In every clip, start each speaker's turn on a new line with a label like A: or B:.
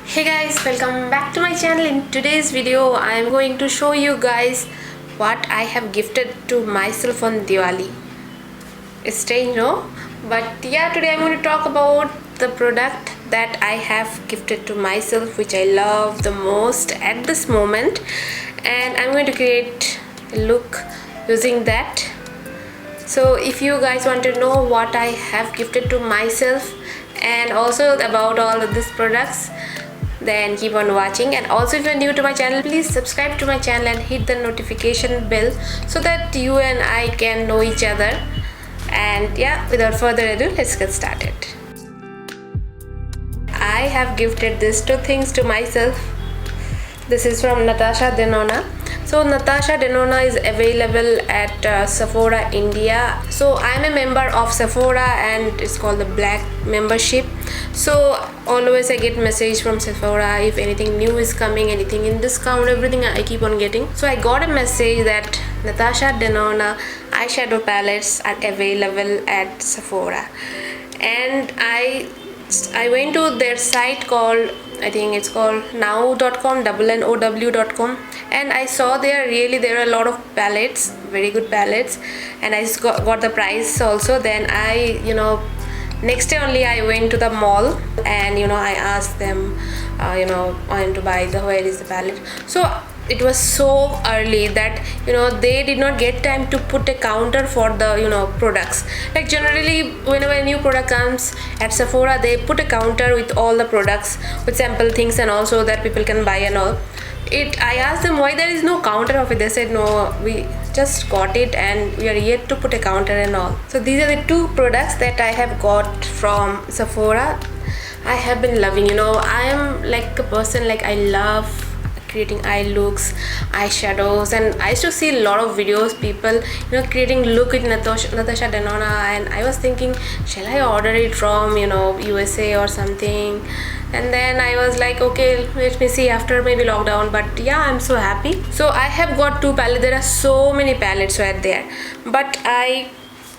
A: Hey guys, welcome back to my channel. In today's video I am going to show you guys what I have gifted to myself on Diwali. It's strange, no? But yeah, today I'm going to talk about the product that I have gifted to myself, which I love the most at this moment, and I'm going to create a look using that. So if you guys want to know what I have gifted to myself and also about all of these products, then keep on watching. And also if you're new to my channel, please subscribe to my channel and hit the notification bell so that you and I can know each other. And yeah, without further ado, let's get started. I have gifted these two things to myself. This is from NATASHA DENONA. So NATASHA DENONA is available at Sephora India. So I'm a member of Sephora and it's called the Black membership. So always I get message from Sephora if anything new is coming, anything in discount, everything I keep on getting. So I got a message that NATASHA DENONA eyeshadow palettes are available at Sephora, and I went to their site called, I think it's called now.com, NOW.com, and I saw there are a lot of palettes, very good palettes, and I just got the price also. Then I, next day only I went to the mall and I asked them, I want to buy where is the palette. So it was so early that they did not get time to put a counter for the products. Like generally whenever a new product comes at Sephora, they put a counter with all the products with sample things and also that people can buy and all. I asked them why there is no counter of it. They said no, we just got it and we are yet to put a counter and all. So these are the two products that I have got from Sephora. I have been loving, I am like a person, like I love creating eye looks, eyeshadows, and I used to see a lot of videos, people creating look with NATASHA DENONA, and I was thinking, shall I order it from USA or something? And then I was like, okay, let me see after maybe lockdown. But yeah, I'm so happy. So I have got two palettes. There are so many palettes right there, but I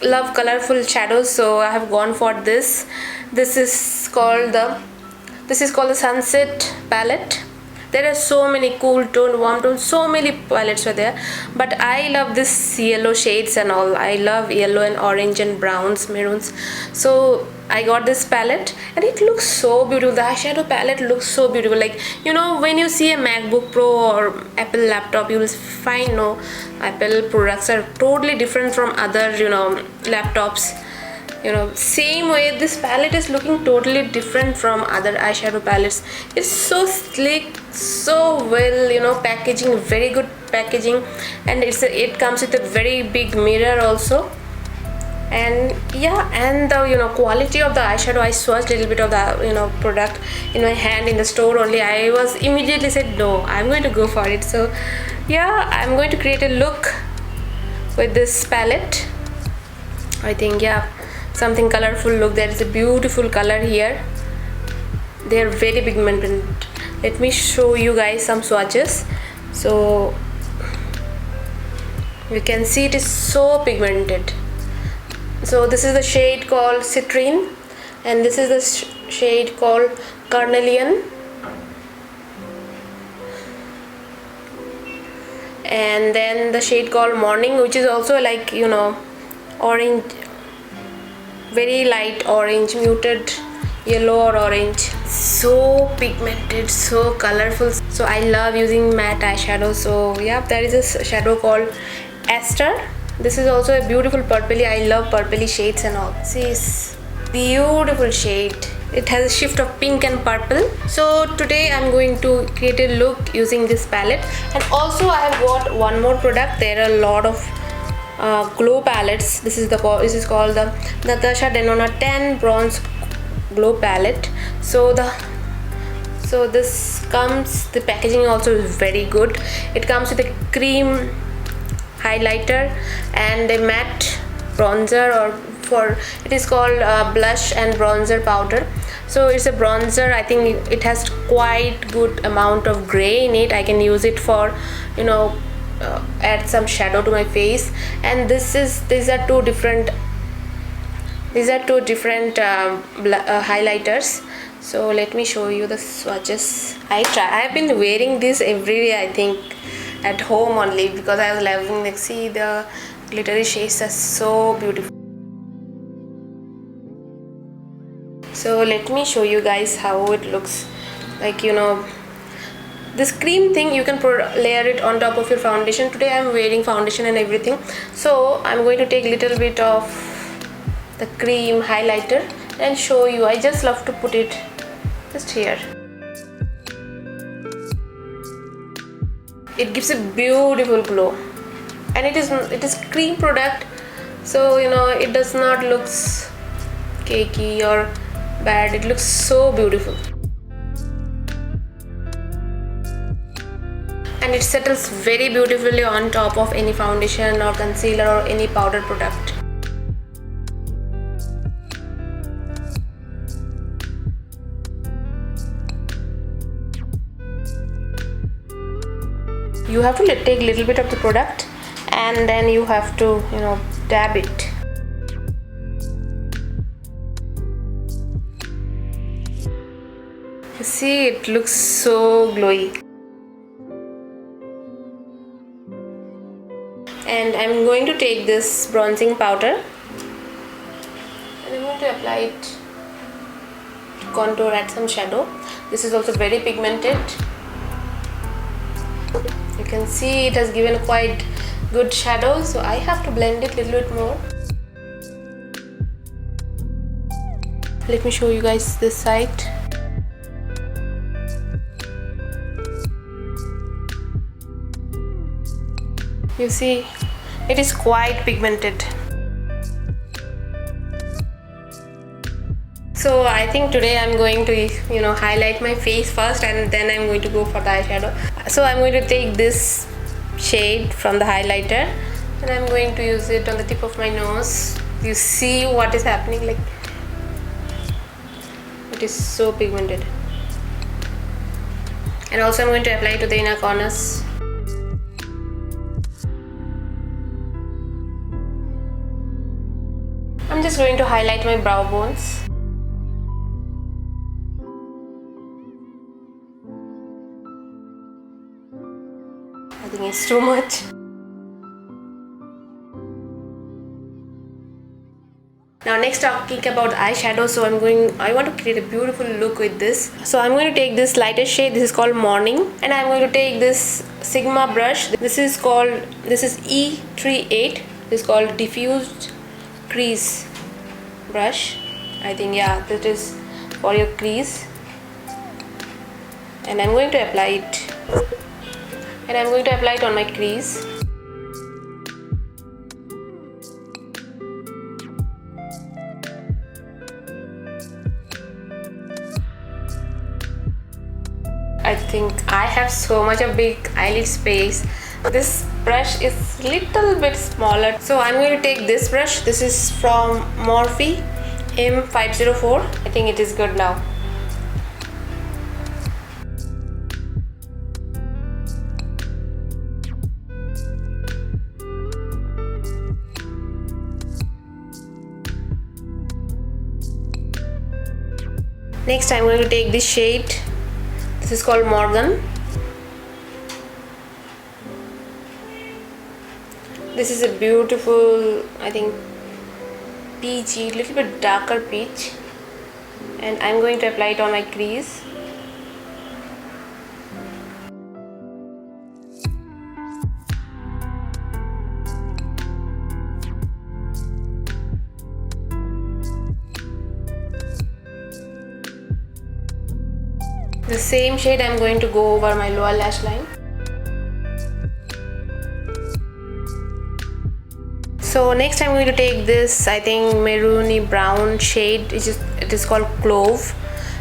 A: love colorful shadows, so I have gone for this. This is called the Sunset palette. There are so many cool tone, warm tone, so many palettes are there, but I love this yellow shades and all. I love yellow and orange and browns, maroons. So I got this palette and it looks so beautiful. The eyeshadow palette looks so beautiful. Like when you see a MacBook Pro or Apple laptop, you will find Apple products are totally different from other laptops. Same way this palette is looking totally different from other eyeshadow palettes. It's so sleek, so well packaging, very good packaging, and it comes with a very big mirror also. And yeah, and the quality of the eyeshadow, I swatched a little bit of the product in my hand in the store only. I was immediately said no, I'm going to go for it. So yeah, I'm going to create a look with this palette. I think yeah, something colorful look. There is a beautiful color here. They are very pigmented. Let me show you guys some swatches. So you can see it is so pigmented. So this is the shade called Citrine, and this is the shade called Carnelian, and then the shade called Morning, which is also like orange, very light orange, muted yellow or orange. So pigmented, so colorful. So I love using matte eyeshadow. So yeah, there is a shadow called Esther. This is also a beautiful purpley. I love purpley shades and all. See, it's beautiful shade. It has a shift of pink and purple. So today I'm going to create a look using this palette. And also I have got one more product. There are a lot of glow palettes. This is called the NATASHA DENONA 10 Bronze Glow Palette. So this comes, the packaging also is very good. It comes with a cream highlighter and a matte bronzer, it is called blush and bronzer powder. So it's a bronzer. I think it has quite good amount of gray in it. I can use it for add some shadow to my face. And these are two different highlighters. So let me show you the swatches. I've been wearing this every day, I think, at home only, because I was loving, like, see, the glittery shades are so beautiful. So let me show you guys how it looks like. This cream thing, you can layer it on top of your foundation. Today I'm wearing foundation and everything, so I'm going to take a little bit of the cream highlighter and show you. I just love to put it just here. It gives a beautiful glow, and it is cream product, so it does not look cakey or bad. It looks so beautiful, and it settles very beautifully on top of any foundation or concealer or any powder product. You have to take a little bit of the product, and then you have to dab it. You see, it looks so glowy. And I'm going to take this bronzing powder and I'm going to apply it to contour, add some shadow. This is also very pigmented. You can see it has given quite good shadow, so I have to blend it a little bit more. Let me show you guys this side. You see, it is quite pigmented. So I think today I'm going to highlight my face first, and then I'm going to go for the eyeshadow. So I'm going to take this shade from the highlighter and I'm going to use it on the tip of my nose. You see what is happening, like it is so pigmented. And also I'm going to apply to the inner corners. I'm just going to highlight my brow bones. I think it's too much. Now next, talking about eyeshadow, so I want to create a beautiful look with this. So I'm going to take this lighter shade, this is called Morning, and I'm going to take this Sigma brush. This is E38. This is called Diffused Crease brush. I think, yeah, that is for your crease. And I'm going to apply it. And I'm going to apply it on my crease. I think I have so much of big eyelid space. This brush is little bit smaller, so I'm going to take this brush. This is from Morphe M504. I think it is good now. Next, I'm going to take this shade. This is called Morgan. This is a beautiful, I think, peachy, little bit darker peach, and I'm going to apply it on my crease. The same shade I'm going to go over my lower lash line. So next I'm going to take this, I think, maroony brown shade. It is called Clove,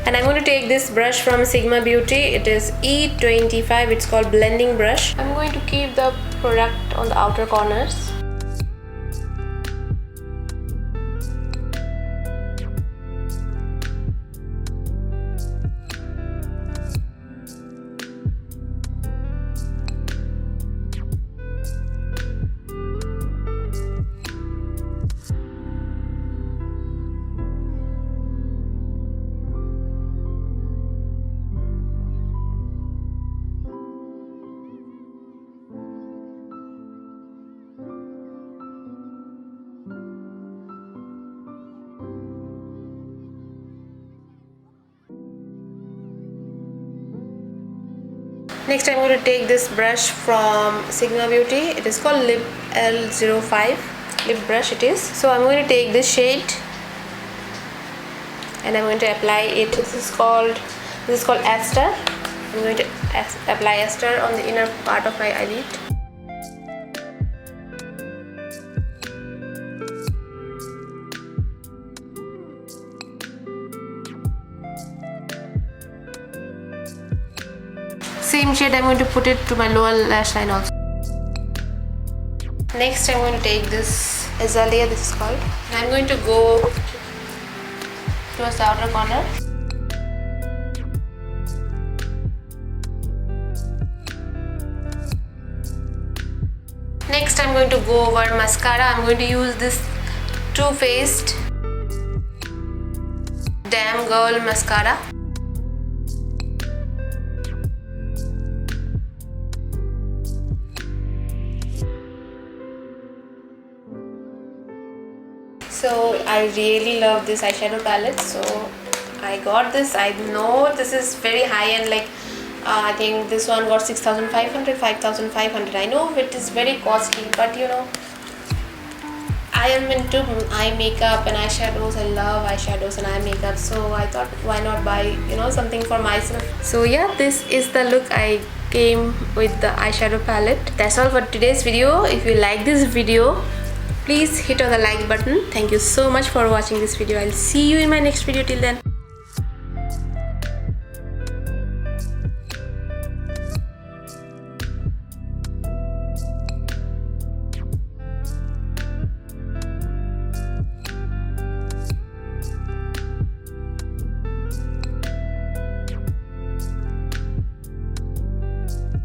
A: and I'm going to take this brush from Sigma Beauty. It is E25. It's called Blending Brush. I'm going to keep the product on the outer corners. Next I'm going to take this brush from Sigma Beauty. It is called Lip L05 lip brush it is. So I'm going to take this shade and I'm going to apply it. This is called Aster. I'm going to apply Aster on the inner part of my eyelid. Same shade I'm going to put it to my lower lash line also. Next I'm going to take this Azalea, this is called, and I'm going to go towards the outer corner. Next I'm going to go over mascara. I'm going to use this Too Faced Damn Girl mascara. So I really love this eyeshadow palette, so I got this. I know this is very high end, like I think this one got 6,500, 5,500. I know it is very costly, but you know, I am into eye makeup and eyeshadows. I love eyeshadows and eye makeup, so I thought why not buy, you know, something for myself. So yeah, this is the look I came with the eyeshadow palette. That's all for today's video. If you like this video, please hit on the like button. Thank you so much for watching this video. I'll see you in my next video. Till then.